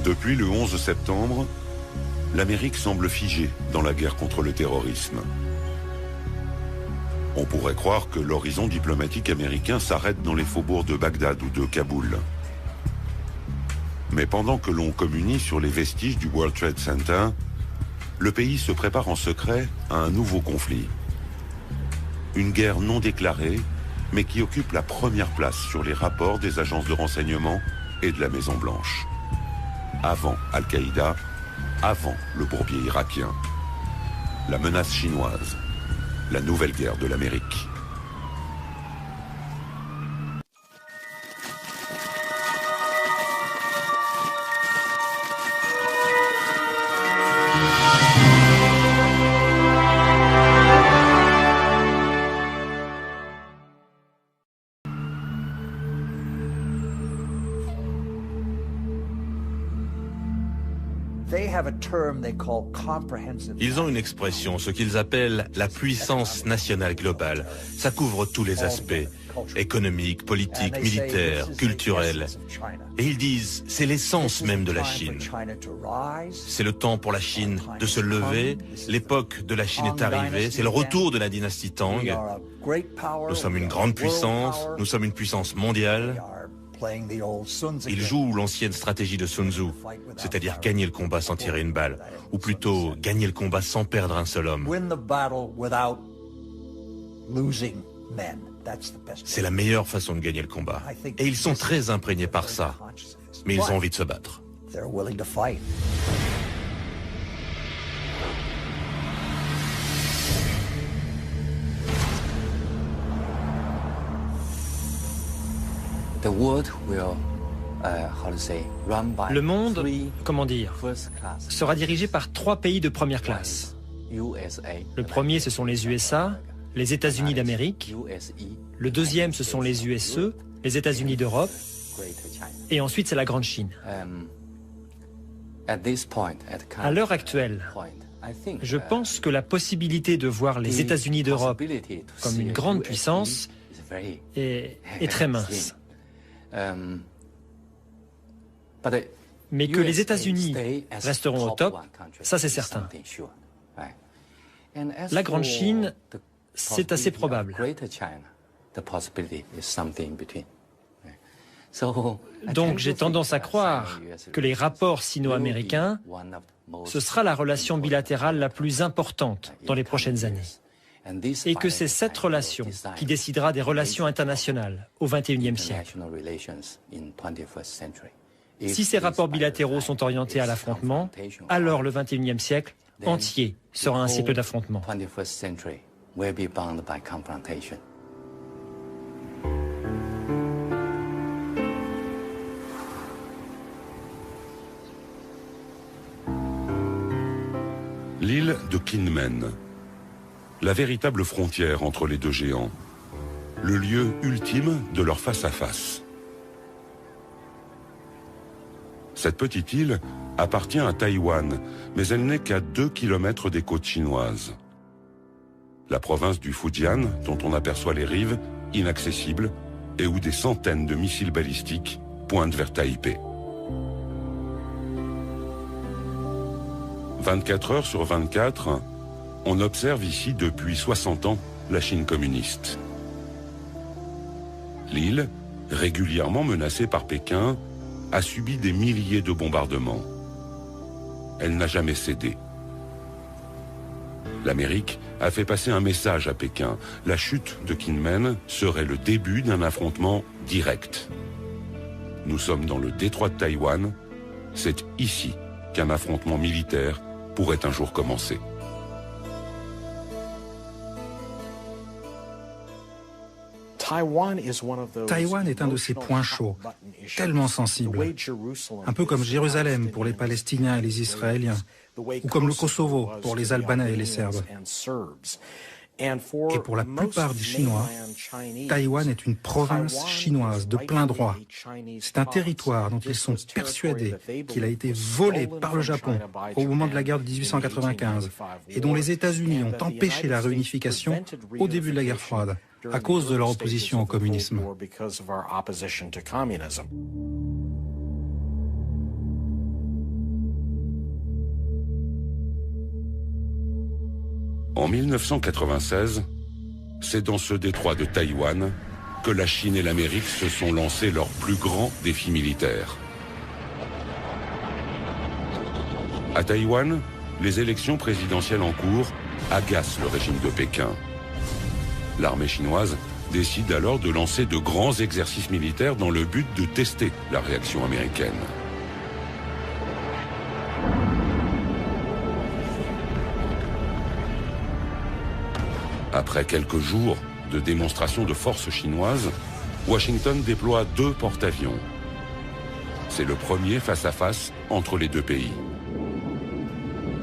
Depuis le 11 septembre, l'Amérique semble figée dans la guerre contre le terrorisme. On pourrait croire que l'horizon diplomatique américain s'arrête dans les faubourgs de Bagdad ou de Kaboul. Mais pendant que l'on communie sur les vestiges du World Trade Center, le pays se prépare en secret à un nouveau conflit. Une guerre non déclarée, mais qui occupe la première place sur les rapports des agences de renseignement et de la Maison-Blanche. Avant Al-Qaïda, avant le bourbier irakien. La menace chinoise. La nouvelle guerre de l'Amérique. Ils ont une expression, ce qu'ils appellent la puissance nationale globale. Ça couvre tous les aspects, économiques, politiques, militaires, culturels. Et ils disent, c'est l'essence même de la Chine. C'est le temps pour la Chine de se lever, l'époque de la Chine est arrivée, c'est le retour de la dynastie Tang. Nous sommes une grande puissance, nous sommes une puissance mondiale. Ils jouent l'ancienne stratégie de Sun Tzu, c'est-à-dire gagner le combat sans tirer une balle, ou plutôt gagner le combat sans perdre un seul homme. C'est la meilleure façon de gagner le combat. Et ils sont très imprégnés par ça, mais ils ont envie de se battre. Le monde, comment dire, sera dirigé par 3 pays de première classe. Le premier, ce sont les USA, les États-Unis d'Amérique. Le deuxième, ce sont les USE, les États-Unis d'Europe. Et ensuite, c'est la Grande Chine. À l'heure actuelle, je pense que la possibilité de voir les États-Unis d'Europe comme une grande puissance est très mince. Mais que les États-Unis resteront au top, ça c'est certain. La Grande Chine, c'est assez probable. Donc j'ai tendance à croire que les rapports sino-américains, ce sera la relation bilatérale la plus importante dans les prochaines années. Et que c'est cette relation qui décidera des relations internationales au XXIe siècle. Si ces rapports bilatéraux sont orientés à l'affrontement, alors le XXIe siècle entier sera un siècle d'affrontement. L'île de Kinmen. La véritable frontière entre les deux géants, le lieu ultime de leur face-à-face. Cette petite île appartient à Taïwan, mais elle n'est qu'à 2 kilomètres des côtes chinoises. La province du Fujian, dont on aperçoit les rives, inaccessibles, et où des centaines de missiles balistiques pointent vers Taipei. 24 heures sur 24, on observe ici depuis 60 ans la Chine communiste. L'île, régulièrement menacée par Pékin, a subi des milliers de bombardements. Elle n'a jamais cédé. L'Amérique a fait passer un message à Pékin. La chute de Kinmen serait le début d'un affrontement direct. Nous sommes dans le détroit de Taïwan. C'est ici qu'un affrontement militaire pourrait un jour commencer. Taïwan est un de ces points chauds, tellement sensibles, un peu comme Jérusalem pour les Palestiniens et les Israéliens, ou comme le Kosovo pour les Albanais et les Serbes. Et pour la plupart des Chinois, Taïwan est une province chinoise de plein droit. C'est un territoire dont ils sont persuadés qu'il a été volé par le Japon au moment de la guerre de 1895 et dont les États-Unis ont empêché la réunification au début de la guerre froide à cause de leur opposition au communisme. En 1996, c'est dans ce détroit de Taïwan que la Chine et l'Amérique se sont lancés leur plus grand défi militaire. À Taïwan, les élections présidentielles en cours agacent le régime de Pékin. L'armée chinoise décide alors de lancer de grands exercices militaires dans le but de tester la réaction américaine. Après quelques jours de démonstration de force chinoise, Washington déploie 2 porte-avions. C'est le premier face-à-face entre les deux pays.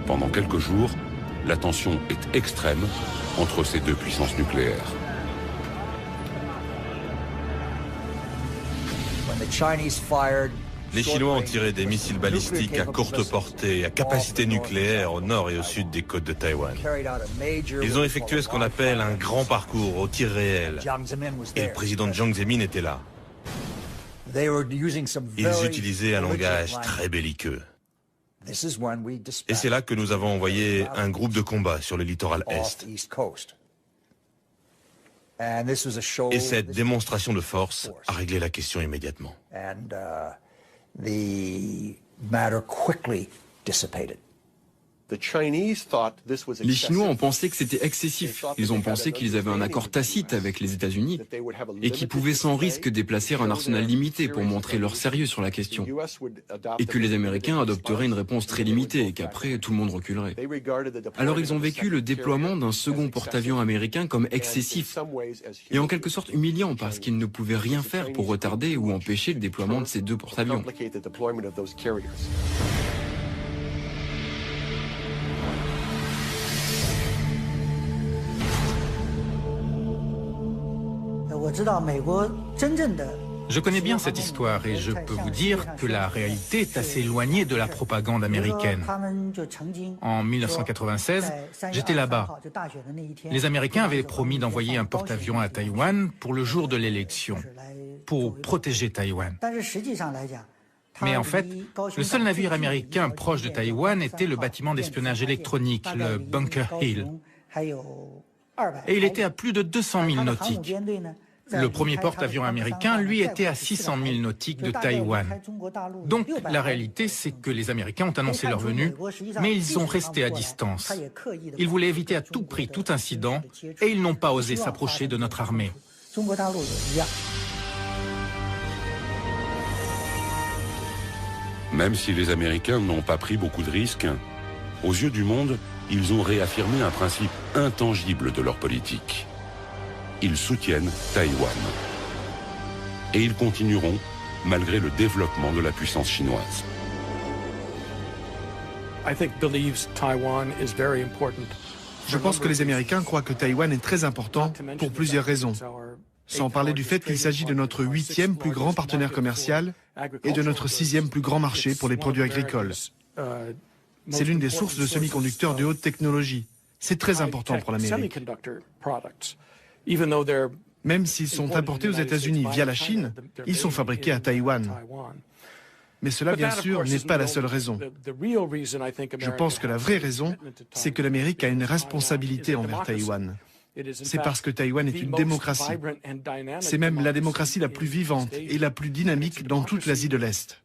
Pendant quelques jours, la tension est extrême entre ces deux puissances nucléaires. Les Chinois ont tiré des missiles balistiques à courte portée, à capacité nucléaire au nord et au sud des côtes de Taïwan. Ils ont effectué ce qu'on appelle un grand parcours au tir réel. Et le président Jiang Zemin était là. Ils utilisaient un langage très belliqueux. Et c'est là que nous avons envoyé un groupe de combat sur le littoral est. Et cette démonstration de force a réglé la question immédiatement. Les Chinois ont pensé que c'était excessif. Ils ont pensé qu'ils avaient un accord tacite avec les États-Unis et qu'ils pouvaient sans risque déplacer un arsenal limité pour montrer leur sérieux sur la question. Et que les Américains adopteraient une réponse très limitée et qu'après tout le monde reculerait. Alors ils ont vécu le déploiement d'un second porte-avions américain comme excessif et en quelque sorte humiliant parce qu'ils ne pouvaient rien faire pour retarder ou empêcher le déploiement de ces 2 porte-avions. Je connais bien cette histoire et je peux vous dire que la réalité est assez éloignée de la propagande américaine. En 1996, j'étais là-bas. Les Américains avaient promis d'envoyer un porte-avions à Taïwan pour le jour de l'élection, pour protéger Taïwan. Mais en fait, le seul navire américain proche de Taïwan était le bâtiment d'espionnage électronique, le Bunker Hill. Et il était à plus de 200 000 nautiques. Le premier porte-avions américain, lui, était à 600 000 nautiques de Taïwan. Donc, la réalité, c'est que les Américains ont annoncé leur venue, mais ils ont resté à distance. Ils voulaient éviter à tout prix tout incident, et ils n'ont pas osé s'approcher de notre armée. Même si les Américains n'ont pas pris beaucoup de risques, aux yeux du monde, ils ont réaffirmé un principe intangible de leur politique. Ils soutiennent Taïwan. Et ils continueront malgré le développement de la puissance chinoise. Je pense que les Américains croient que Taïwan est très important pour plusieurs raisons. Sans parler du fait qu'il s'agit de notre 8e plus grand partenaire commercial et de notre 6e plus grand marché pour les produits agricoles. C'est l'une des sources de semi-conducteurs de haute technologie. C'est très important pour l'Amérique. Même s'ils sont importés aux États-Unis via la Chine, ils sont fabriqués à Taïwan. Mais cela, bien sûr, n'est pas la seule raison. Je pense que la vraie raison, c'est que l'Amérique a une responsabilité envers Taïwan. C'est parce que Taïwan est une démocratie. C'est même la démocratie la plus vivante et la plus dynamique dans toute l'Asie de l'Est.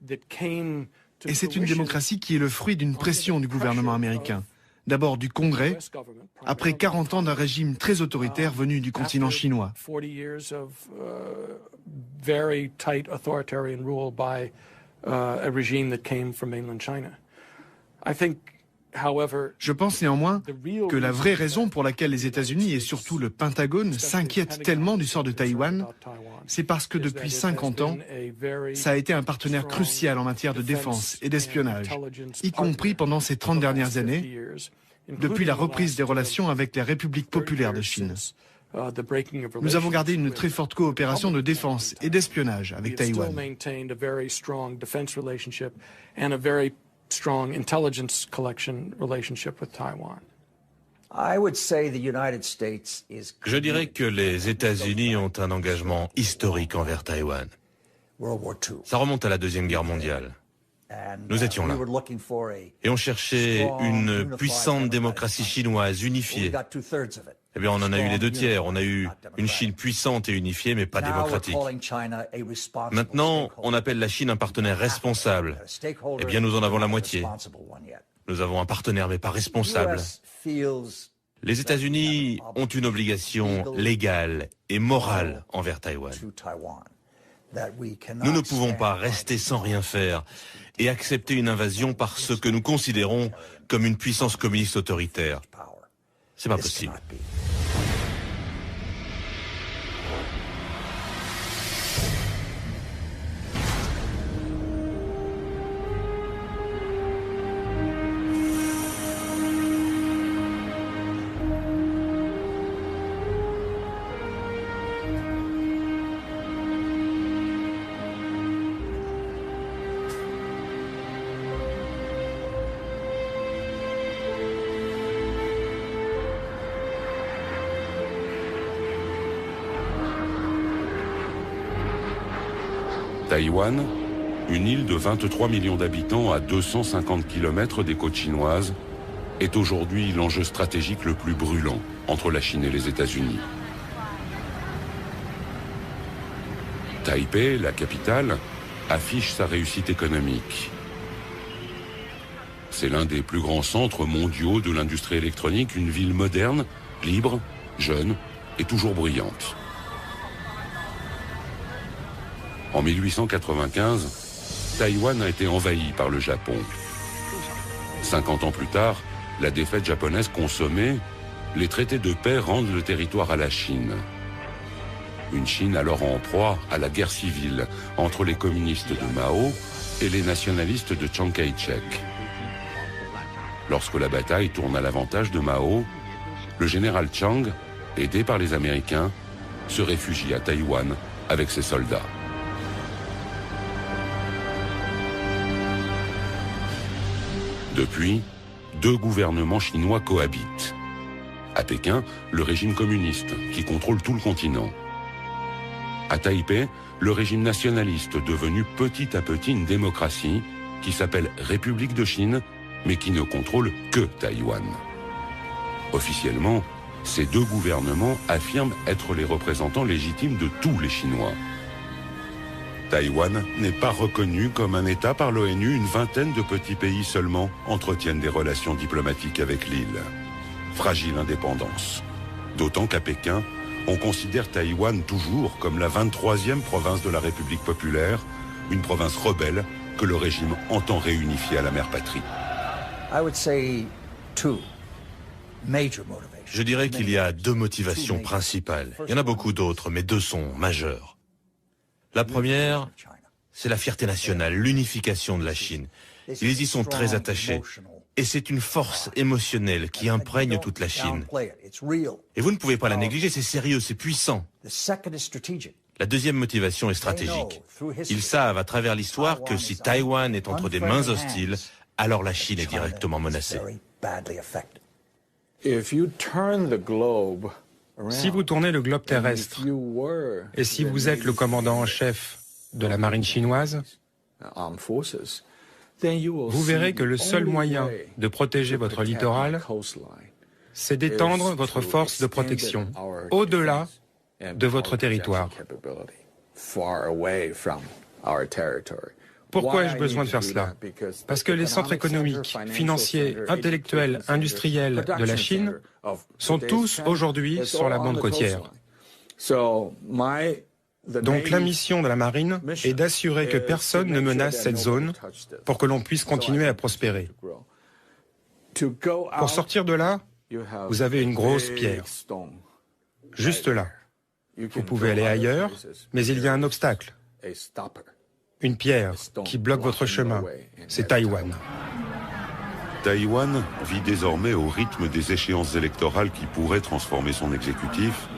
Et c'est une démocratie qui est le fruit d'une pression du gouvernement américain. D'abord du Congrès, après 40 ans d'un régime très autoritaire venu du continent chinois. Je pense néanmoins que la vraie raison pour laquelle les États-Unis et surtout le Pentagone s'inquiètent tellement du sort de Taïwan, c'est parce que depuis 50 ans, ça a été un partenaire crucial en matière de défense et d'espionnage, y compris pendant ces 30 dernières années, depuis la reprise des relations avec les républiques populaires de Chine. Nous avons gardé une très forte coopération de défense et d'espionnage avec Taïwan. Strong intelligence collection relationship with Taiwan. Je dirais que les États-Unis ont un engagement historique envers Taïwan. Ça remonte à la Deuxième Guerre mondiale. Nous étions là. Et on cherchait une puissante démocratie chinoise unifiée. Eh bien, on en a eu les 2/3. On a eu une Chine puissante et unifiée, mais pas démocratique. Maintenant, on appelle la Chine un partenaire responsable. Eh bien, nous en avons la moitié. Nous avons un partenaire, mais pas responsable. Les États-Unis ont une obligation légale et morale envers Taïwan. Nous ne pouvons pas rester sans rien faire et accepter une invasion par ce que nous considérons comme une puissance communiste autoritaire. C'est pas possible. Taïwan, une île de 23 millions d'habitants à 250 km des côtes chinoises, est aujourd'hui l'enjeu stratégique le plus brûlant entre la Chine et les États-Unis. Taipei, la capitale, affiche sa réussite économique. C'est l'un des plus grands centres mondiaux de l'industrie électronique, une ville moderne, libre, jeune et toujours bruyante. En 1895, Taïwan a été envahi par le Japon. 50 ans plus tard, la défaite japonaise consommée, les traités de paix rendent le territoire à la Chine. Une Chine alors en proie à la guerre civile entre les communistes de Mao et les nationalistes de Chiang Kai-shek. Lorsque la bataille tourne à l'avantage de Mao, le général Chiang, aidé par les Américains, se réfugie à Taïwan avec ses soldats. Depuis, deux gouvernements chinois cohabitent. À Pékin, le régime communiste, qui contrôle tout le continent. À Taipei, le régime nationaliste, devenu petit à petit une démocratie, qui s'appelle République de Chine, mais qui ne contrôle que Taïwan. Officiellement, ces deux gouvernements affirment être les représentants légitimes de tous les Chinois. Taïwan n'est pas reconnu comme un État par l'ONU. Une vingtaine de petits pays seulement entretiennent des relations diplomatiques avec l'île. Fragile indépendance. D'autant qu'à Pékin, on considère Taïwan toujours comme la 23e province de la République populaire, une province rebelle que le régime entend réunifier à la mère patrie. Je dirais qu'il y a deux motivations principales. Il y en a beaucoup d'autres, mais deux sont majeures. La première, c'est la fierté nationale, l'unification de la Chine. Ils y sont très attachés. Et c'est une force émotionnelle qui imprègne toute la Chine. Et vous ne pouvez pas la négliger, c'est sérieux, c'est puissant. La deuxième motivation est stratégique. Ils savent à travers l'histoire que si Taïwan est entre des mains hostiles, alors la Chine est directement menacée. Si vous tournez le globe terrestre, et si vous êtes le commandant en chef de la marine chinoise, vous verrez que le seul moyen de protéger votre littoral, c'est d'étendre votre force de protection au-delà de votre territoire. Pourquoi ai-je besoin de faire cela? Parce que les centres économiques, financiers, intellectuels, industriels de la Chine sont tous aujourd'hui sur la bande côtière. Donc la mission de la marine est d'assurer que personne ne menace cette zone pour que l'on puisse continuer à prospérer. Pour sortir de là, vous avez une grosse pierre, juste là. Vous pouvez aller ailleurs, mais il y a un obstacle. Une pierre qui bloque votre chemin, c'est Taïwan. Taïwan vit désormais au rythme des échéances électorales qui pourraient transformer son exécutif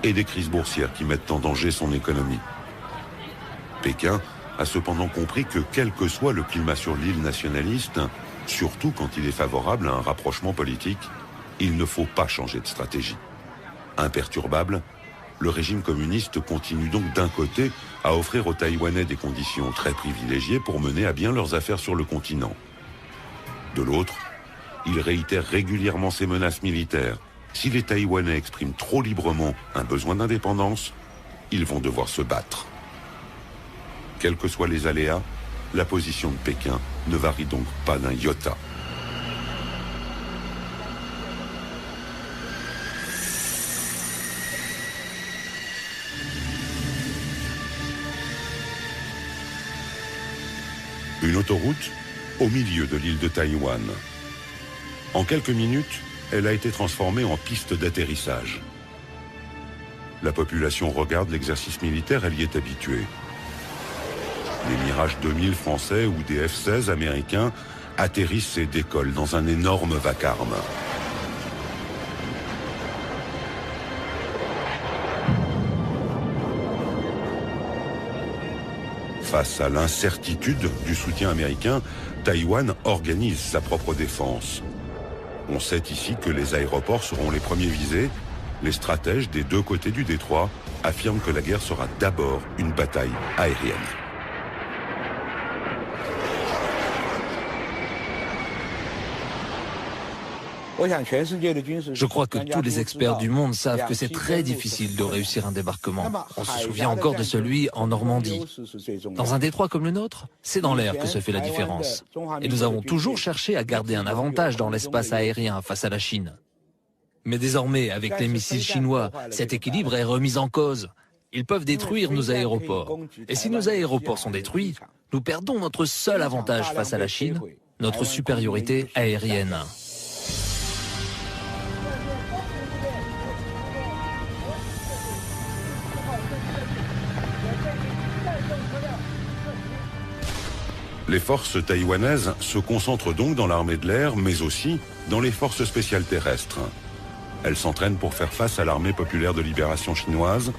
et des crises boursières qui mettent en danger son économie. Pékin a cependant compris que quel que soit le climat sur l'île nationaliste, surtout quand il est favorable à un rapprochement politique, il ne faut pas changer de stratégie. Imperturbable, Le régime communiste continue donc d'un côté à offrir aux Taïwanais des conditions très privilégiées pour mener à bien leurs affaires sur le continent. De l'autre, il réitère régulièrement ses menaces militaires. Si les Taïwanais expriment trop librement un besoin d'indépendance, ils vont devoir se battre. Quels que soient les aléas, la position de Pékin ne varie donc pas d'un iota. Une autoroute au milieu de l'île de Taïwan. En quelques minutes, elle a été transformée en piste d'atterrissage. La population regarde l'exercice militaire, elle y est habituée. Les Mirage 2000 français ou des F-16 américains atterrissent et décollent dans un énorme vacarme. Face à l'incertitude du soutien américain, Taïwan organise sa propre défense. On sait ici que les aéroports seront les premiers visés. Les stratèges des deux côtés du détroit affirment que la guerre sera d'abord une bataille aérienne. Je crois que tous les experts du monde savent que c'est très difficile de réussir un débarquement. On se souvient encore de celui en Normandie. Dans un détroit comme le nôtre, c'est dans l'air que se fait la différence. Et nous avons toujours cherché à garder un avantage dans l'espace aérien face à la Chine. Mais désormais, avec les missiles chinois, cet équilibre est remis en cause. Ils peuvent détruire nos aéroports. Et si nos aéroports sont détruits, nous perdons notre seul avantage face à la Chine, notre supériorité aérienne. Les forces taïwanaises se concentrent donc dans l'armée de l'air, mais aussi dans les forces spéciales terrestres. Elles s'entraînent pour faire face à l'armée populaire de libération chinoise.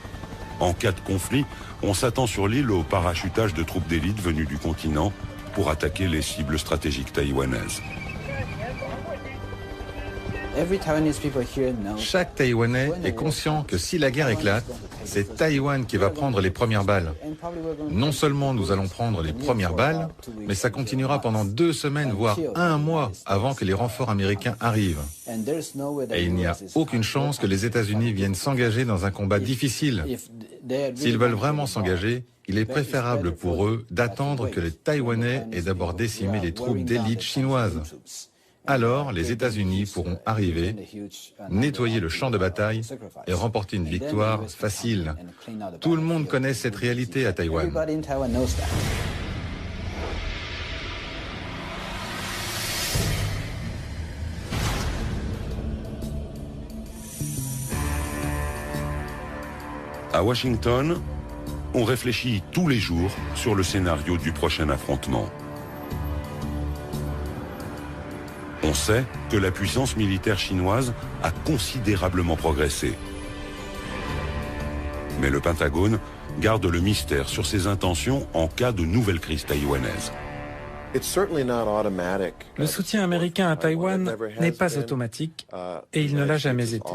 En cas de conflit, on s'attend sur l'île au parachutage de troupes d'élite venues du continent pour attaquer les cibles stratégiques taïwanaises. Chaque Taïwanais est conscient que si la guerre éclate, c'est Taïwan qui va prendre les premières balles. Non seulement nous allons prendre les premières balles, mais ça continuera pendant 2 semaines, voire 1 mois avant que les renforts américains arrivent. Et il n'y a aucune chance que les États-Unis viennent s'engager dans un combat difficile. S'ils veulent vraiment s'engager, il est préférable pour eux d'attendre que les Taïwanais aient d'abord décimé les troupes d'élite chinoises. Alors, les États-Unis pourront arriver, nettoyer le champ de bataille et remporter une victoire facile. Tout le monde connaît cette réalité à Taïwan. À Washington, on réfléchit tous les jours sur le scénario du prochain affrontement. On sait que la puissance militaire chinoise a considérablement progressé. Mais le Pentagone garde le mystère sur ses intentions en cas de nouvelle crise taïwanaise. Le soutien américain à Taïwan n'est pas automatique et il ne l'a jamais été.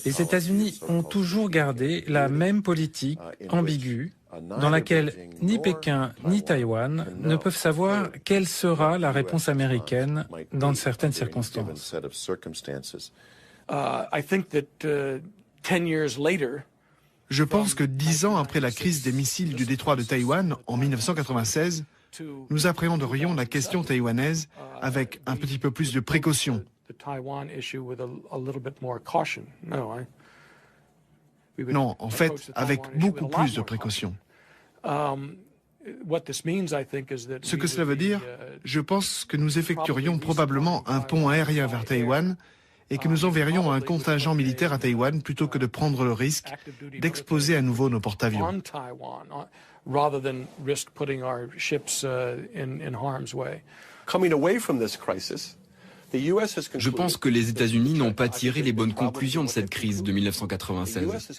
Les États-Unis ont toujours gardé la même politique ambiguë dans laquelle ni Pékin ni Taïwan ne peuvent savoir quelle sera la réponse américaine dans certaines circonstances. Je pense que 10 ans après la crise des missiles du détroit de Taïwan en 1996, nous appréhenderions la question taïwanaise avec un petit peu plus de précaution. Non, en fait, avec beaucoup plus de précaution. Ce que cela veut dire, je pense que nous effectuerions probablement un pont aérien vers Taïwan et que nous enverrions un contingent militaire à Taïwan plutôt que de prendre le risque d'exposer à nouveau nos porte-avions. Je pense que les États-Unis n'ont pas tiré les bonnes conclusions de cette crise de 1996.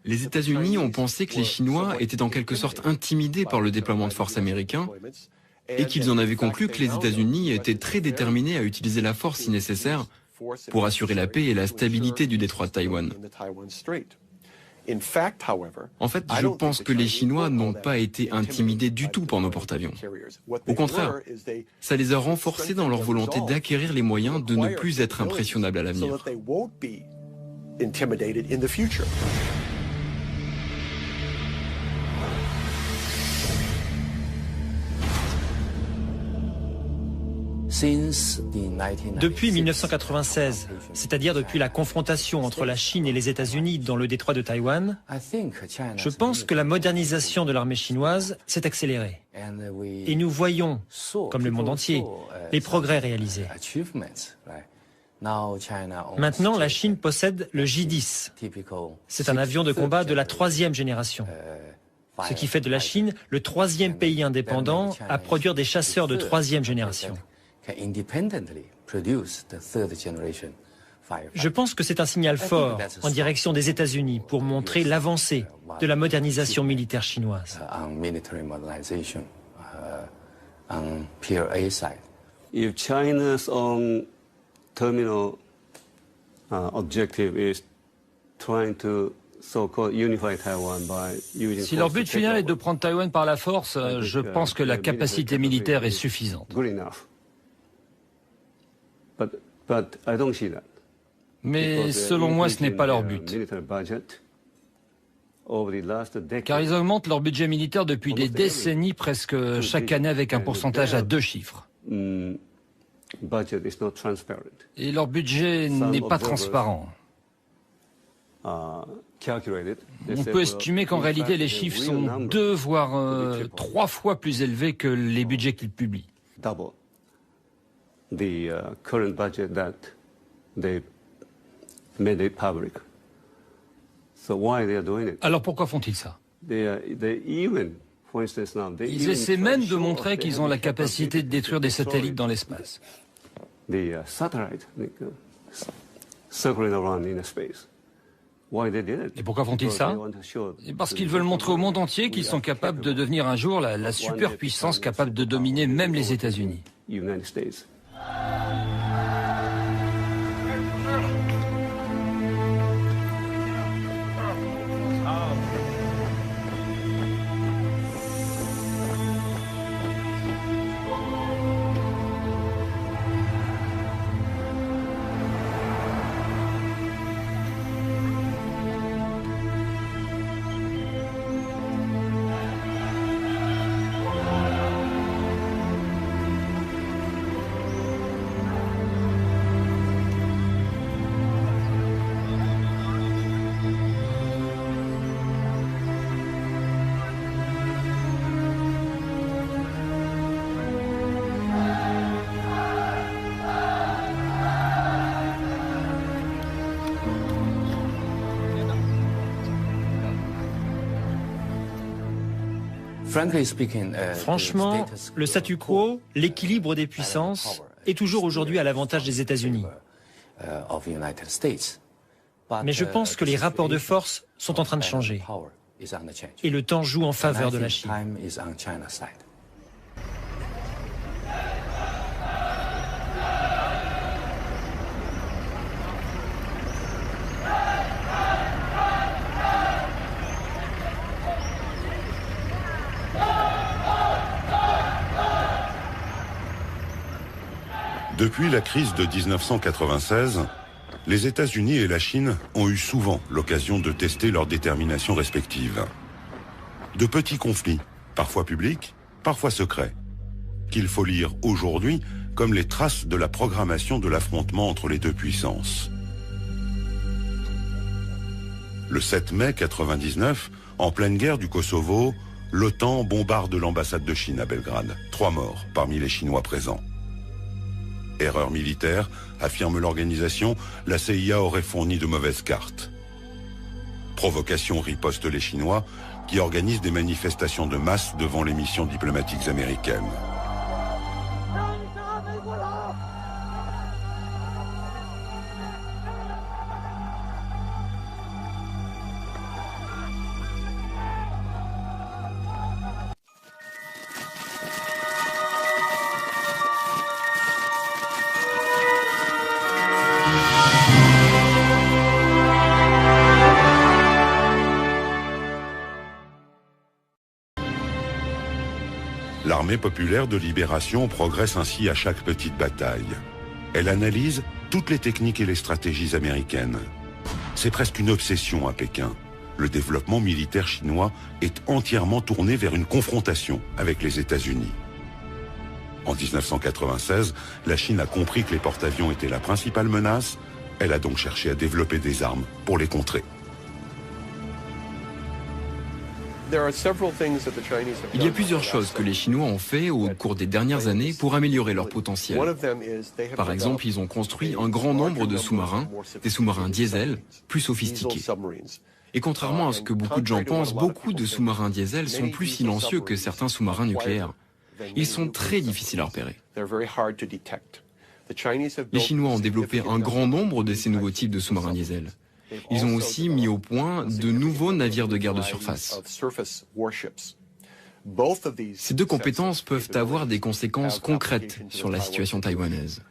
Les États-Unis ont pensé que les Chinois étaient en quelque sorte intimidés par le déploiement de forces américains et qu'ils en avaient conclu que les États-Unis étaient très déterminés à utiliser la force si nécessaire pour assurer la paix et la stabilité du détroit de Taïwan. En fait, je pense que les Chinois n'ont pas été intimidés du tout par nos porte-avions. Au contraire, ça les a renforcés dans leur volonté d'acquérir les moyens de ne plus être impressionnables à l'avenir. Depuis 1996, c'est-à-dire depuis la confrontation entre la Chine et les États-Unis dans le détroit de Taïwan, je pense que la modernisation de l'armée chinoise s'est accélérée. Et nous voyons, comme le monde entier, les progrès réalisés. Maintenant, la Chine possède le J-10. C'est un avion de combat de la 3e génération. Ce qui fait de la Chine le 3e pays indépendant à produire des chasseurs de 3e génération. Je pense que c'est un signal fort en direction des États-Unis pour montrer l'avancée de la modernisation militaire chinoise. If China's own terminal objective is trying to so-called unify Taiwan by using Si leur but final est de prendre Taïwan par la force, je pense que la capacité militaire est suffisante. But I don't see that. Mais selon moi, ce n'est pas leur but. Car ils augmentent leur budget militaire depuis des décennies, presque chaque année avec un pourcentage à 2 chiffres. Et leur budget n'est pas transparent. On peut estimer qu'en réalité, les chiffres sont 2 voire 3 fois plus élevés que les budgets qu'ils publient. Alors pourquoi font-ils ça? Ils essaient même de montrer qu'ils ont la capacité de détruire des satellites dans l'espace. Et pourquoi font-ils ça? Parce qu'ils veulent montrer au monde entier qu'ils sont capables de devenir un jour la superpuissance capable de dominer même les États-Unis. Franchement, le statu quo, l'équilibre des puissances, est toujours aujourd'hui à l'avantage des États-Unis. Mais je pense que les rapports de force sont en train de changer. Et le temps joue en faveur de la Chine. Depuis la crise de 1996, les États-Unis et la Chine ont eu souvent l'occasion de tester leur détermination respective. De petits conflits, parfois publics, parfois secrets, qu'il faut lire aujourd'hui comme les traces de la programmation de l'affrontement entre les 2 puissances. Le 7 mai 1999, en pleine guerre du Kosovo, l'OTAN bombarde l'ambassade de Chine à Belgrade. 3 morts parmi les Chinois présents. Erreur militaire, affirme l'organisation, la CIA aurait fourni de mauvaises cartes. Provocation riposte les Chinois, qui organisent des manifestations de masse devant les missions diplomatiques américaines. L'armée populaire de libération progresse ainsi à chaque petite bataille. Elle analyse toutes les techniques et les stratégies américaines. C'est presque une obsession à Pékin. Le développement militaire chinois est entièrement tourné vers une confrontation avec les États-Unis. En 1996, la Chine a compris que les porte-avions étaient la principale menace. Elle a donc cherché à développer des armes pour les contrer. Il y a plusieurs choses que les Chinois ont fait au cours des dernières années pour améliorer leur potentiel. Par exemple, ils ont construit un grand nombre de sous-marins, des sous-marins diesel, plus sophistiqués. Et contrairement à ce que beaucoup de gens pensent, beaucoup de sous-marins diesel sont plus silencieux que certains sous-marins nucléaires. Ils sont très difficiles à repérer. Les Chinois ont développé un grand nombre de ces nouveaux types de sous-marins diesel. Ils ont aussi mis au point de nouveaux navires de guerre de surface. Ces deux compétences peuvent avoir des conséquences concrètes sur la situation taïwanaise.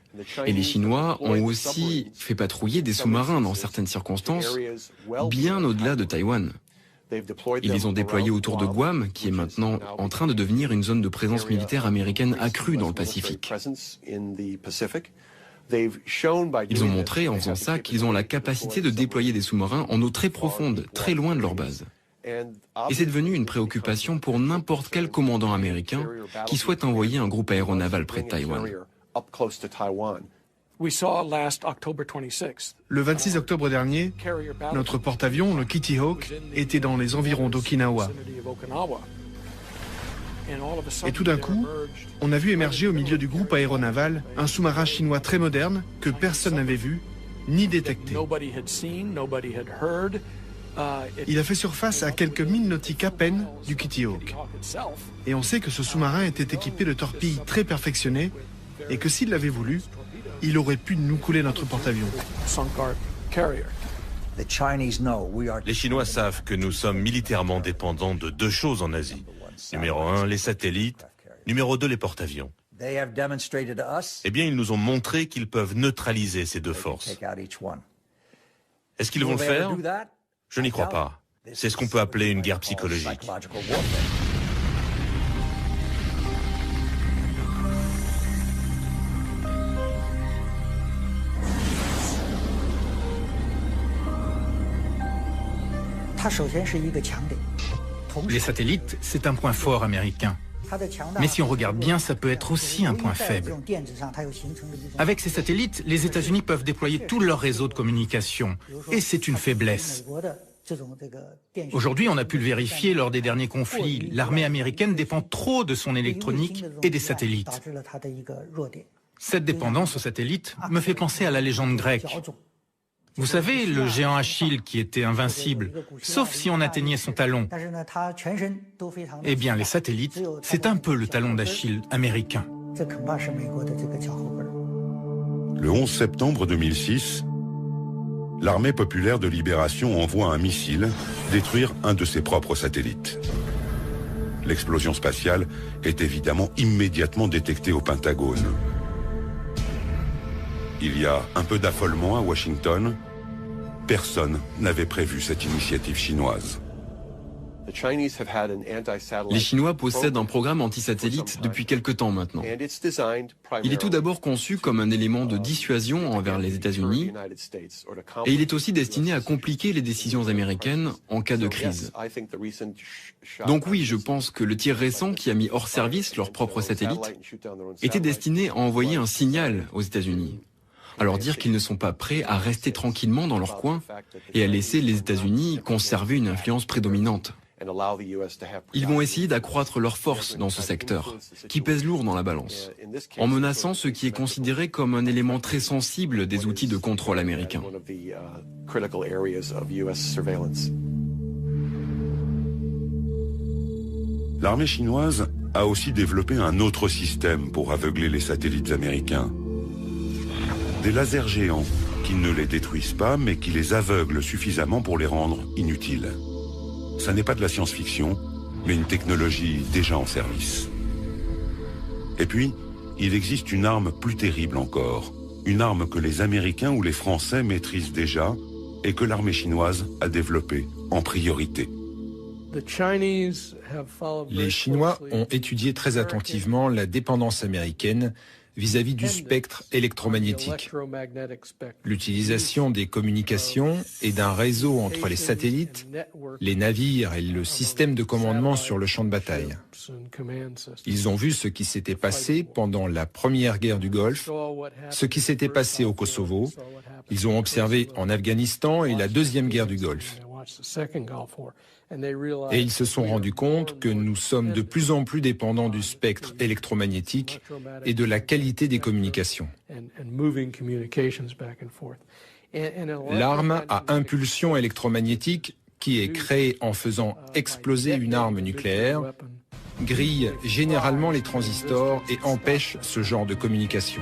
Et les Chinois ont aussi fait patrouiller des sous-marins dans certaines circonstances, bien au-delà de Taïwan. Ils les ont déployés autour de Guam, qui est maintenant en train de devenir une zone de présence militaire américaine accrue dans le Pacifique. Ils ont montré en faisant ça qu'ils ont la capacité de déployer des sous-marins en eau très profonde, très loin de leur base. Et c'est devenu une préoccupation pour n'importe quel commandant américain qui souhaite envoyer un groupe aéronaval près de Taïwan. Le 26 octobre dernier, notre porte-avions, le Kitty Hawk, était dans les environs d'Okinawa. Et tout d'un coup, on a vu émerger au milieu du groupe aéronaval un sous-marin chinois très moderne que personne n'avait vu ni détecté. Il a fait surface à quelques milles nautiques à peine du Kitty Hawk. Et on sait que ce sous-marin était équipé de torpilles très perfectionnées et que s'il l'avait voulu, il aurait pu nous couler notre porte-avions. Les Chinois savent que nous sommes militairement dépendants de deux choses en Asie. Numéro 1, les satellites. Numéro 2, les porte-avions. Eh bien, ils nous ont montré qu'ils peuvent neutraliser ces deux forces. Est-ce qu'ils vont le faire? Je n'y crois pas. C'est ce qu'on peut appeler une guerre psychologique. Les satellites, c'est un point fort américain. Mais si on regarde bien, ça peut être aussi un point faible. Avec ces satellites, les États-Unis peuvent déployer tout leur réseau de communication. Et c'est une faiblesse. Aujourd'hui, on a pu le vérifier lors des derniers conflits. L'armée américaine dépend trop de son électronique et des satellites. Cette dépendance aux satellites me fait penser à la légende grecque. Vous savez, le géant Achille qui était invincible, sauf si on atteignait son talon. Eh bien, les satellites, c'est un peu le talon d'Achille américain. Le 11 septembre 2006, l'armée populaire de libération envoie un missile détruire un de ses propres satellites. L'explosion spatiale est évidemment immédiatement détectée au Pentagone. Il y a un peu d'affolement à Washington. Personne n'avait prévu cette initiative chinoise. Les Chinois possèdent un programme anti-satellite depuis quelque temps maintenant. Il est tout d'abord conçu comme un élément de dissuasion envers les États-Unis et il est aussi destiné à compliquer les décisions américaines en cas de crise. Donc oui, je pense que le tir récent qui a mis hors service leur propre satellite était destiné à envoyer un signal aux États-Unis. À leur dire qu'ils ne sont pas prêts à rester tranquillement dans leur coin et à laisser les États-Unis conserver une influence prédominante. Ils vont essayer d'accroître leur force dans ce secteur, qui pèse lourd dans la balance, en menaçant ce qui est considéré comme un élément très sensible des outils de contrôle américains. L'armée chinoise a aussi développé un autre système pour aveugler les satellites américains. Des lasers géants qui ne les détruisent pas, mais qui les aveuglent suffisamment pour les rendre inutiles. Ça n'est pas de la science-fiction, mais une technologie déjà en service. Et puis, il existe une arme plus terrible encore. Une arme que les Américains ou les Français maîtrisent déjà et que l'armée chinoise a développée en priorité. Les Chinois ont étudié très attentivement la dépendance américaine vis-à-vis du spectre électromagnétique, l'utilisation des communications et d'un réseau entre les satellites, les navires et le système de commandement sur le champ de bataille. Ils ont vu ce qui s'était passé pendant la première guerre du Golfe, ce qui s'était passé au Kosovo. Ils ont observé en Afghanistan et la deuxième guerre du Golfe. Et ils se sont rendus compte que nous sommes de plus en plus dépendants du spectre électromagnétique et de la qualité des communications. L'arme à impulsion électromagnétique, qui est créée en faisant exploser une arme nucléaire, grille généralement les transistors et empêche ce genre de communication.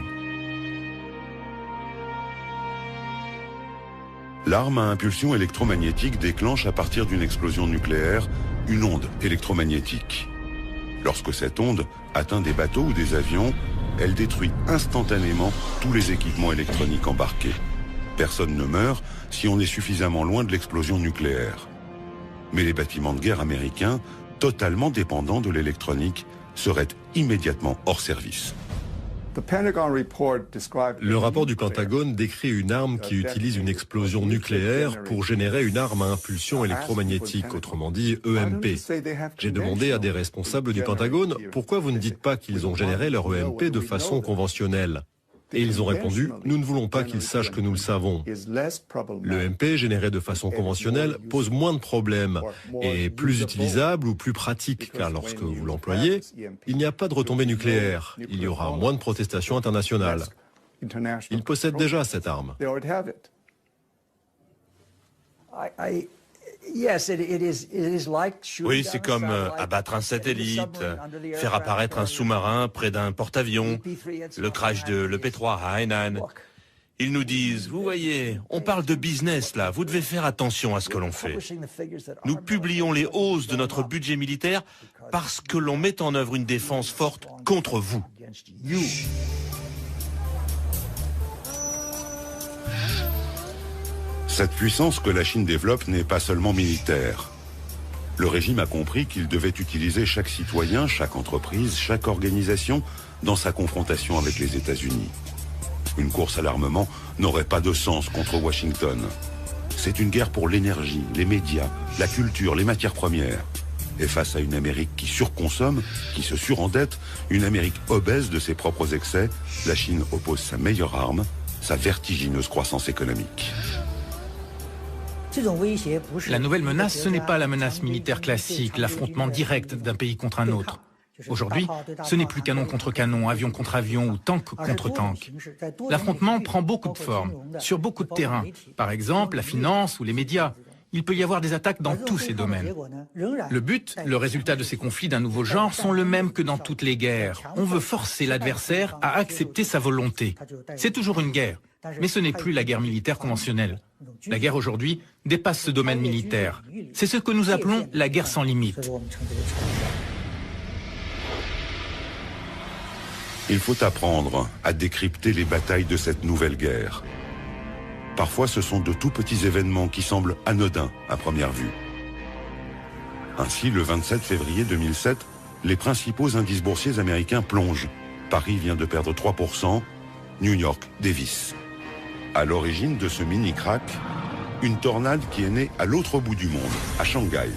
L'arme à impulsion électromagnétique déclenche à partir d'une explosion nucléaire une onde électromagnétique. Lorsque cette onde atteint des bateaux ou des avions, elle détruit instantanément tous les équipements électroniques embarqués. Personne ne meurt si on est suffisamment loin de l'explosion nucléaire. Mais les bâtiments de guerre américains, totalement dépendants de l'électronique, seraient immédiatement hors service. Le rapport du Pentagone décrit une arme qui utilise une explosion nucléaire pour générer une arme à impulsion électromagnétique, autrement dit EMP. J'ai demandé à des responsables du Pentagone pourquoi vous ne dites pas qu'ils ont généré leur EMP de façon conventionnelle. Et ils ont répondu, nous ne voulons pas qu'ils sachent que nous le savons. L'EMP généré de façon conventionnelle pose moins de problèmes et est plus utilisable ou plus pratique, car lorsque vous l'employez, il n'y a pas de retombée nucléaire. Il y aura moins de protestations internationales. Ils possèdent déjà cette arme. Oui, c'est comme abattre un satellite, faire apparaître un sous-marin près d'un porte-avions, le crash de l'EP3 à Hainan. Ils nous disent, vous voyez, on parle de business là, vous devez faire attention à ce que l'on fait. Nous publions les hausses de notre budget militaire parce que l'on met en œuvre une défense forte contre vous. Cette puissance que la Chine développe n'est pas seulement militaire. Le régime a compris qu'il devait utiliser chaque citoyen, chaque entreprise, chaque organisation dans sa confrontation avec les États-Unis. Une course à l'armement n'aurait pas de sens contre Washington. C'est une guerre pour l'énergie, les médias, la culture, les matières premières. Et face à une Amérique qui surconsomme, qui se surendette, une Amérique obèse de ses propres excès, la Chine oppose sa meilleure arme, sa vertigineuse croissance économique. La nouvelle menace, ce n'est pas la menace militaire classique, l'affrontement direct d'un pays contre un autre. Aujourd'hui, ce n'est plus canon contre canon, avion contre avion ou tank contre tank. L'affrontement prend beaucoup de formes, sur beaucoup de terrains. Par exemple, la finance ou les médias. Il peut y avoir des attaques dans tous ces domaines. Le but, le résultat de ces conflits d'un nouveau genre sont le même que dans toutes les guerres. On veut forcer l'adversaire à accepter sa volonté. C'est toujours une guerre, mais ce n'est plus la guerre militaire conventionnelle. La guerre aujourd'hui dépasse ce domaine militaire. C'est ce que nous appelons la guerre sans limite. Il faut apprendre à décrypter les batailles de cette nouvelle guerre. Parfois, ce sont de tout petits événements qui semblent anodins à première vue. Ainsi, le 27 février 2007, les principaux indices boursiers américains plongent. Paris vient de perdre 3%, New York dévisse. À l'origine de ce mini-crack, une tornade qui est née à l'autre bout du monde, à Shanghai.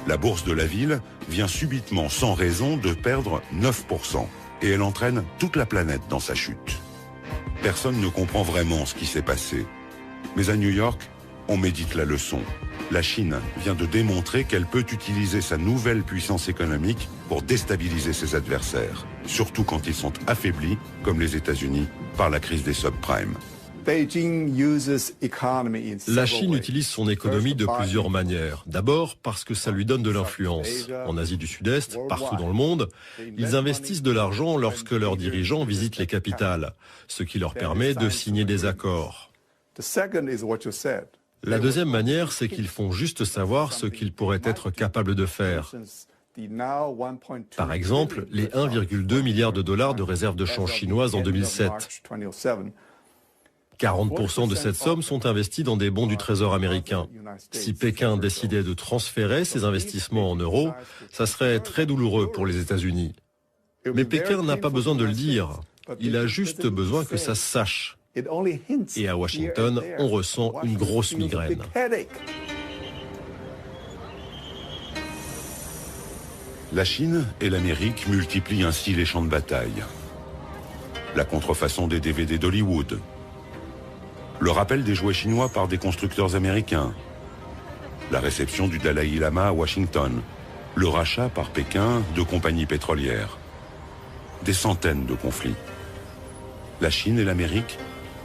La bourse de la ville vient subitement, sans raison, de perdre 9%. Et elle entraîne toute la planète dans sa chute. Personne ne comprend vraiment ce qui s'est passé. Mais à New York, on médite la leçon. La Chine vient de démontrer qu'elle peut utiliser sa nouvelle puissance économique pour déstabiliser ses adversaires, surtout quand ils sont affaiblis, comme les États-Unis, par la crise des subprimes. La Chine utilise son économie de plusieurs manières. D'abord parce que ça lui donne de l'influence. En Asie du Sud-Est, partout dans le monde, ils investissent de l'argent lorsque leurs dirigeants visitent les capitales, ce qui leur permet de signer des accords. La deuxième manière, c'est qu'ils font juste savoir ce qu'ils pourraient être capables de faire. Par exemple, les 1,2 milliard de dollars de réserves de change chinoises en 2007. 40% de cette somme sont investis dans des bons du Trésor américain. Si Pékin décidait de transférer ces investissements en euros, ça serait très douloureux pour les États-Unis. Mais Pékin n'a pas besoin de le dire. Il a juste besoin que ça se sache. Et à Washington, on ressent une grosse migraine. La Chine et l'Amérique multiplient ainsi les champs de bataille. La contrefaçon des DVD d'Hollywood, le rappel des jouets chinois par des constructeurs américains, la réception du Dalai Lama à Washington, le rachat par Pékin de compagnies pétrolières. Des centaines de conflits. La Chine et l'Amérique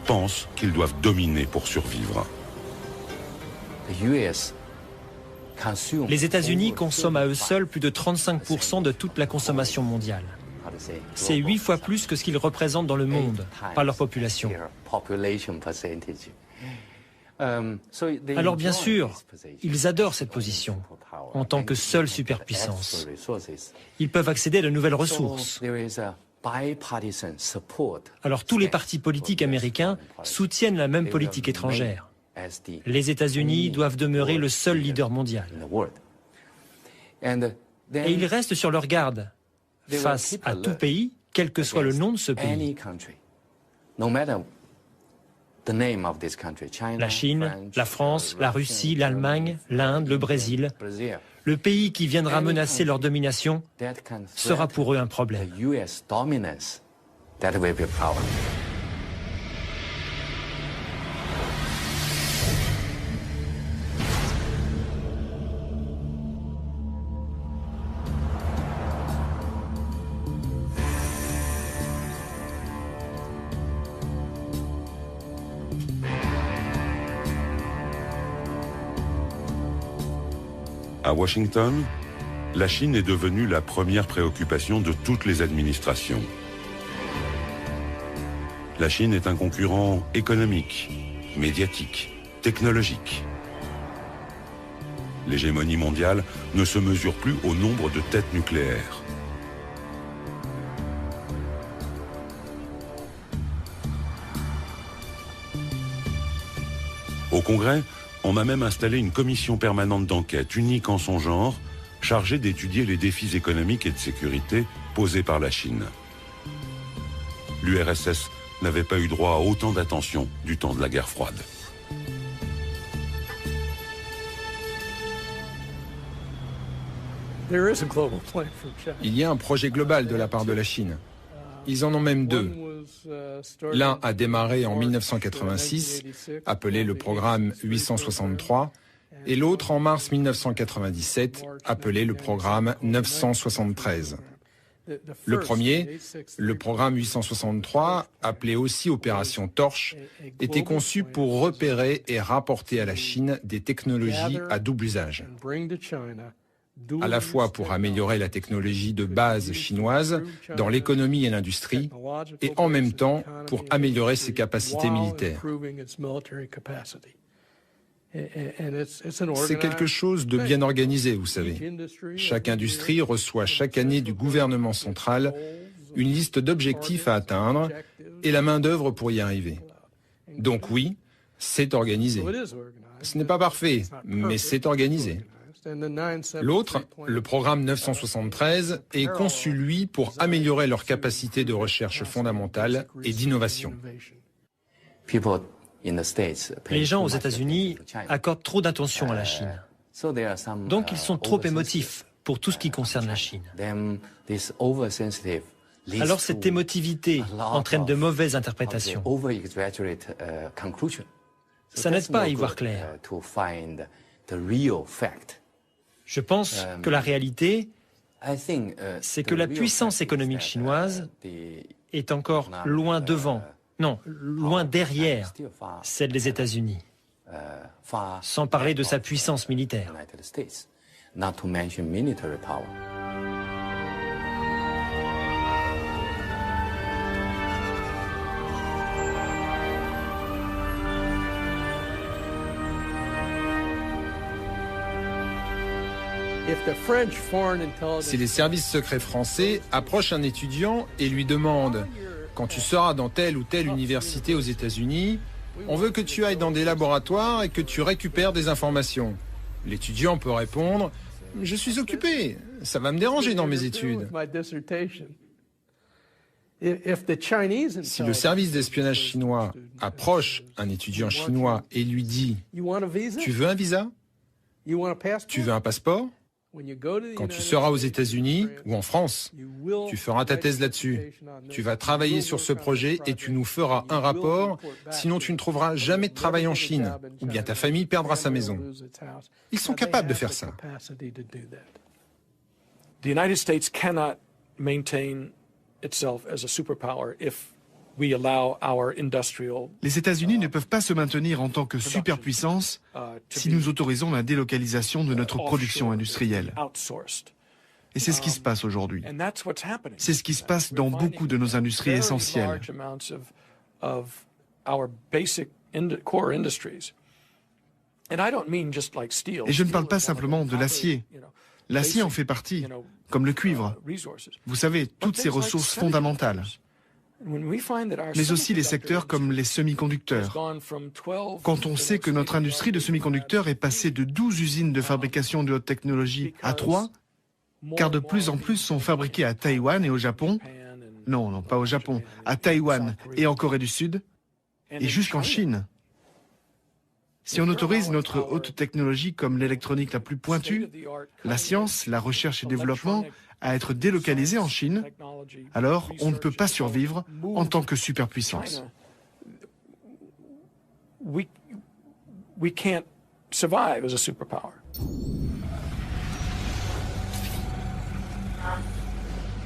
pensent qu'ils doivent dominer pour survivre. Les États-Unis consomment à eux seuls plus de 35% de toute la consommation mondiale. C'est 8 fois plus que ce qu'ils représentent dans le monde par leur population. Alors bien sûr, ils adorent cette position en tant que seule superpuissance. Ils peuvent accéder à de nouvelles ressources. Alors tous les partis politiques américains soutiennent la même politique étrangère. Les États-Unis doivent demeurer le seul leader mondial. Et ils restent sur leur garde face à tout pays, quel que soit le nom de ce pays. La Chine, la France, la Russie, l'Allemagne, l'Inde, le Brésil. Le pays qui viendra menacer leur domination sera pour eux un problème. À Washington, la Chine est devenue la première préoccupation de toutes les administrations. La Chine est un concurrent économique, médiatique, technologique. L'hégémonie mondiale ne se mesure plus au nombre de têtes nucléaires. Au Congrès, on a même installé une commission permanente d'enquête, unique en son genre, chargée d'étudier les défis économiques et de sécurité posés par la Chine. L'URSS n'avait pas eu droit à autant d'attention du temps de la guerre froide. Il y a un projet global de la part de la Chine. Ils en ont même deux. L'un a démarré en 1986, appelé le programme 863, et l'autre en mars 1997, appelé le programme 973. Le premier, le programme 863, appelé aussi Opération Torche, était conçu pour repérer et rapporter à la Chine des technologies à double usage. À la fois pour améliorer la technologie de base chinoise dans l'économie et l'industrie, et en même temps pour améliorer ses capacités militaires. C'est quelque chose de bien organisé, vous savez. Chaque industrie reçoit chaque année du gouvernement central une liste d'objectifs à atteindre et la main-d'œuvre pour y arriver. Donc oui, c'est organisé. Ce n'est pas parfait, mais c'est organisé. L'autre, le programme 973, est conçu, lui, pour améliorer leurs capacités de recherche fondamentale et d'innovation. Les gens aux États-Unis accordent trop d'attention à la Chine. Donc ils sont trop émotifs pour tout ce qui concerne la Chine. Alors cette émotivité entraîne de mauvaises interprétations. Ça n'aide pas à y voir clair. Je pense que la réalité, c'est que la puissance économique chinoise est encore loin devant, non, loin derrière celle des États-Unis, sans parler de sa puissance militaire. Si les services secrets français approchent un étudiant et lui demandent « Quand tu seras dans telle ou telle université aux États-Unis, On veut que tu ailles dans des laboratoires et que tu récupères des informations. L'étudiant peut répondre « Je suis occupé, ça va me déranger dans mes études ». Si le service d'espionnage chinois approche un étudiant chinois et lui dit « Tu veux un visa ? Tu veux un passeport ? Quand tu seras aux États-Unis ou en France, tu feras ta thèse là-dessus. Tu vas travailler sur ce projet et tu nous feras un rapport, sinon tu ne trouveras jamais de travail en Chine, ou bien ta famille perdra sa maison. » Ils sont capables de faire ça. The United States cannot maintain itself as a superpower if we allow our industrial. Les États-Unis ne peuvent pas se maintenir en tant que superpuissance si nous autorisons la délocalisation de notre production industrielle. Et c'est ce qui se passe aujourd'hui. C'est ce qui se passe dans beaucoup de nos industries essentielles. Et je ne parle pas simplement de l'acier. L'acier en fait partie, comme le cuivre. Vous savez, toutes ces ressources fondamentales. Mais aussi les secteurs comme les semi-conducteurs. Quand on sait que notre industrie de semi-conducteurs est passée de 12 usines de fabrication de haute technologie à 3, car de plus en plus sont fabriquées à Taïwan et au Japon, non, pas au Japon, à Taïwan et en Corée du Sud, et jusqu'en Chine. Si on autorise notre haute technologie comme l'électronique la plus pointue, la science, la recherche et développement à être délocalisée en Chine, alors on ne peut pas survivre en tant que superpuissance. We can't survive as a superpower.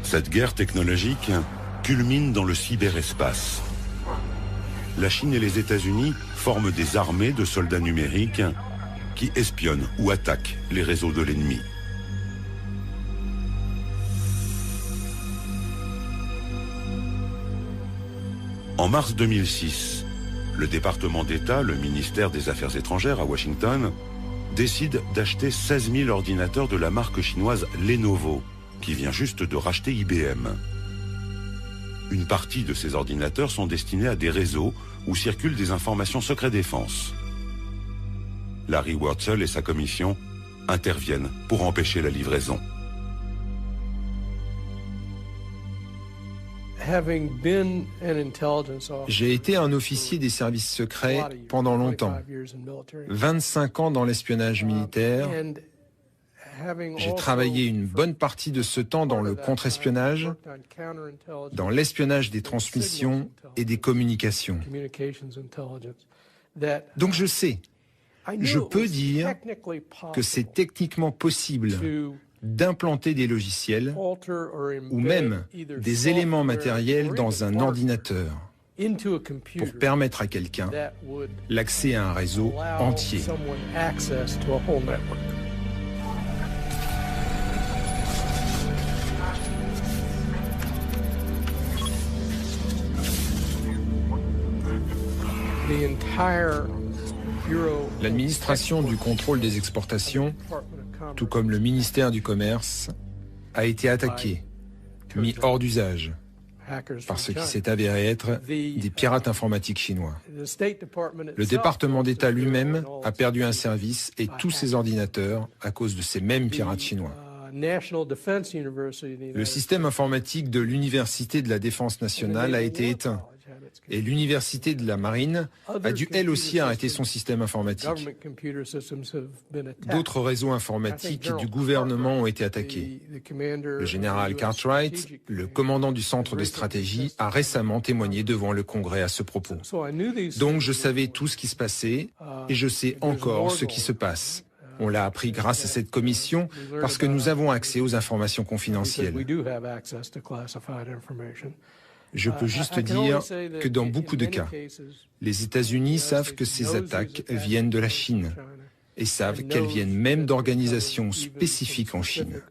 Cette guerre technologique culmine dans le cyberespace. La Chine et les États-Unis forment des armées de soldats numériques qui espionnent ou attaquent les réseaux de l'ennemi. En mars 2006, le département d'État, le ministère des Affaires étrangères à Washington, décide d'acheter 16 000 ordinateurs de la marque chinoise Lenovo, qui vient juste de racheter IBM. Une partie de ces ordinateurs sont destinés à des réseaux où circulent des informations secret défense. Larry Wurtzel et sa commission interviennent pour empêcher la livraison. J'ai été un officier des services secrets pendant longtemps, 25 ans dans l'espionnage militaire. J'ai travaillé une bonne partie de ce temps dans le contre-espionnage, dans l'espionnage des transmissions et des communications. Donc je sais, je peux dire que c'est techniquement possible d'implanter des logiciels ou même des éléments matériels dans un ordinateur pour permettre à quelqu'un l'accès à un réseau entier. L'administration du contrôle des exportations, tout comme le ministère du Commerce, a été attaquée, mis hors d'usage, par ce qui s'est avéré être des pirates informatiques chinois. Le département d'État lui-même a perdu un service et tous ses ordinateurs à cause de ces mêmes pirates chinois. Le système informatique de l'Université de la Défense nationale a été éteint. Et l'Université de la Marine a dû elle aussi arrêter son système informatique. D'autres réseaux informatiques du gouvernement ont été attaqués. Le général Cartwright, le commandant du centre de stratégie, a récemment témoigné devant le Congrès à ce propos. Donc je savais tout ce qui se passait et je sais encore ce qui se passe. On l'a appris grâce à cette commission parce que nous avons accès aux informations confidentielles. Je peux juste dire que dans beaucoup de cas, les États-Unis savent que ces attaques viennent de la Chine et savent qu'elles viennent même d'organisations spécifiques en Chine.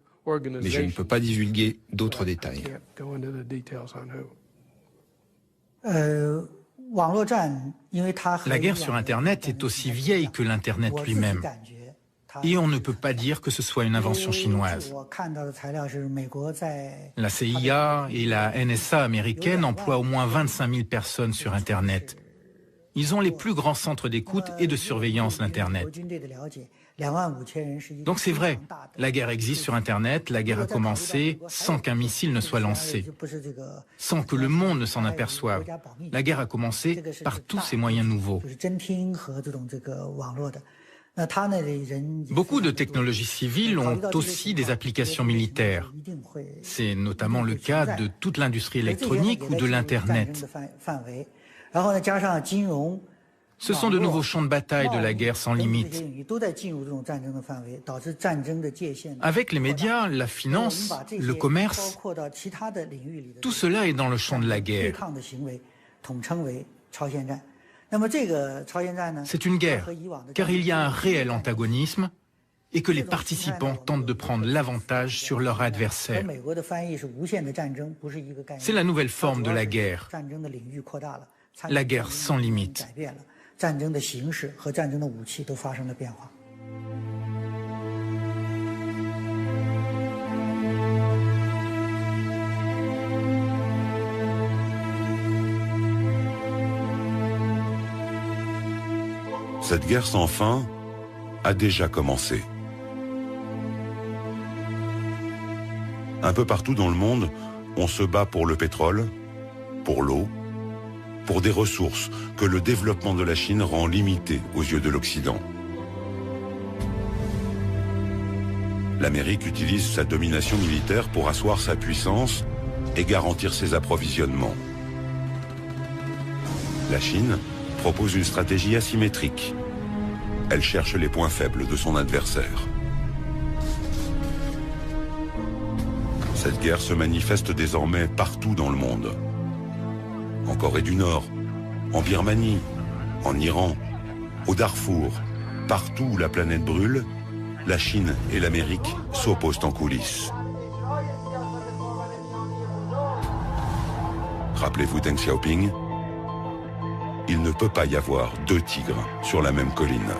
Mais je ne peux pas divulguer d'autres détails. La guerre sur Internet est aussi vieille que l'Internet lui-même. Et on ne peut pas dire que ce soit une invention chinoise. La CIA et la NSA américaine emploient au moins 25 000 personnes sur Internet. Ils ont les plus grands centres d'écoute et de surveillance d'Internet. Donc c'est vrai, la guerre existe sur Internet, la guerre a commencé sans qu'un missile ne soit lancé, sans que le monde ne s'en aperçoive. La guerre a commencé par tous ces moyens nouveaux. Beaucoup de technologies civiles ont aussi des applications militaires. C'est notamment le cas de toute l'industrie électronique ou de l'Internet. Ce sont de nouveaux champs de bataille de la guerre sans limite. Avec les médias, la finance, le commerce, tout cela est dans le champ de la guerre. C'est une guerre, car il y a un réel antagonisme et que les participants tentent de prendre l'avantage sur leur adversaire. C'est la nouvelle forme de la guerre sans limite. Cette guerre sans fin a déjà commencé. Un peu partout dans le monde, on se bat pour le pétrole, pour l'eau, pour des ressources que le développement de la Chine rend limitées aux yeux de l'Occident. L'Amérique utilise sa domination militaire pour asseoir sa puissance et garantir ses approvisionnements. La Chine propose une stratégie asymétrique. Elle cherche les points faibles de son adversaire. Cette guerre se manifeste désormais partout dans le monde. En Corée du Nord, en Birmanie, en Iran, au Darfour, partout où la planète brûle, la Chine et l'Amérique s'opposent en coulisses. Rappelez-vous Deng Xiaoping, il ne peut pas y avoir deux tigres sur la même colline.